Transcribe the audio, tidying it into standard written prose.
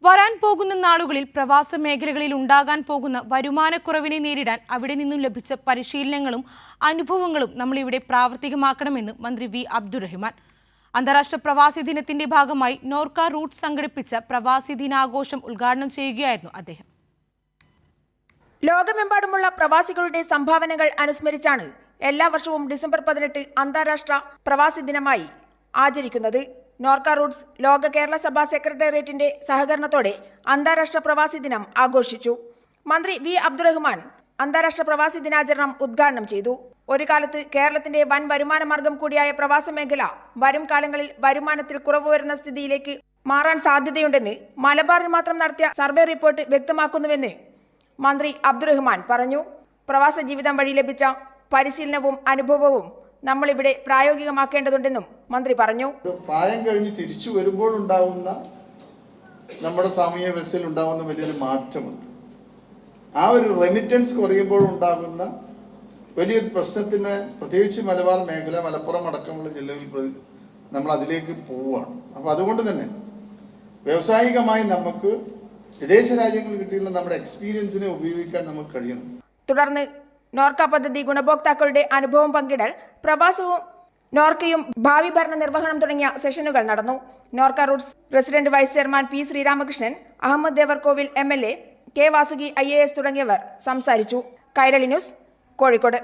വരാൻ പോകുന്ന നാളുകളിൽ പ്രവാസ മേഖലകളിൽ ഉണ്ടാകാൻ പോകുന്ന വരുമാനക്കുറവിനെ നേരിടാൻ അവിടെ നിന്നും ലഭിച്ച പരിശീലനങ്ങളും അനുഭവങ്ങളും നമ്മളിവിടെ പ്രാവർത്തികമാക്കണമെന്ന് മന്ത്രി വി അബ്ദുറഹിമാൻ. അന്താരാഷ്ട്ര പ്രവാസി ദിനത്തിന്റെ ഭാഗമായി നോർക്ക റൂട്ട്സ് സംഘടിപ്പിച്ച പ്രവാസി ദിനാഘോഷം ഉദ്ഘാടനം ചെയ്യുകയായിരുന്നു അദ്ദേഹം. ലോകമെമ്പാടുമുള്ള പ്രവാസികളുടെ സംഭാവനകൾ അനുസ്മരിച്ചാണ് എല്ലാ വർഷവും ഡിസംബർ 18 അന്താരാഷ്ട്ര പ്രവാസി ദിനമായി ആചരിക്കുന്നത്. നോർക്ക റൂട്ട്സ് ലോക കേരള സഭാ സെക്രട്ടേറിയറ്റിന്റെ സഹകരണത്തോടെ അന്താരാഷ്ട്ര പ്രവാസി ദിനം ആഘോഷിച്ചു. മന്ത്രി വി അബ്ദുറഹിമാൻ അന്താരാഷ്ട്ര പ്രവാസി ദിനാചരണം ഉദ്ഘാടനം ചെയ്തു. ഒരു കാലത്ത് കേരളത്തിന്റെ വൻ വരുമാന മാർഗം കൂടിയായ പ്രവാസ മേഖല വരും കാലങ്ങളിൽ വരുമാനത്തിൽ കുറവ് വരുന്ന സ്ഥിതിയിലേക്ക് മാറാൻ സാധ്യതയുണ്ടെന്ന് മലബാറിൽ മാത്രം നടത്തിയ സർവേ റിപ്പോർട്ട് വ്യക്തമാക്കുന്നുവെന്ന് മന്ത്രി അബ്ദുറഹിമാൻ പറഞ്ഞു. പ്രവാസ ജീവിതം വഴി ലഭിച്ച പരിശീലനവും അനുഭവവും നമ്മളിവിടെ പ്രായോഗികമാക്കേണ്ടതുണ്ടെന്നും മന്ത്രി പറഞ്ഞു. പ്രായം കഴിഞ്ഞ് തിരിച്ചു വരുമ്പോൾ ഉണ്ടാകുന്ന നമ്മുടെ സാമൂഹ്യ വ്യവസ്ഥയിൽ ഉണ്ടാകുന്ന വലിയൊരു മാറ്റമുണ്ട്. ആ ഒരു റെമിറ്റൻസ് കുറയുമ്പോൾ ഉണ്ടാകുന്ന വലിയൊരു പ്രശ്നത്തിന് പ്രത്യേകിച്ച് മലബാർ മേഖല, മലപ്പുറം അടക്കമുള്ള ജില്ലകളിൽ നമ്മൾ അതിലേക്ക് പോവുകയാണ്. അപ്പോൾ അതുകൊണ്ട് തന്നെ വ്യാവസായികമായി നമുക്ക് വിദേശ രാജ്യങ്ങളിൽ കിട്ടിയുള്ള നമ്മുടെ എക്സ്പീരിയൻസിനെ ഉപയോഗിക്കാൻ നമുക്ക് കഴിയണം. തുടർന്ന് നോർക്ക പദ്ധതി ഗുണഭോക്താക്കളുടെ അനുഭവം പങ്കിടൽ, പ്രവാസവും നോർക്കയും ഭാവി ഭരണ നിർവഹണം തുടങ്ങിയ സെഷനുകൾ നടന്നു. Norka Roots president vice chairman P Sreeramakrishnan, Ahammed Devarkovil MLA, K Vasuki IAS തുടങ്ങിയവർ സംസാരിച്ചു. കൈരളി ന്യൂസ്, കോഴിക്കോട്.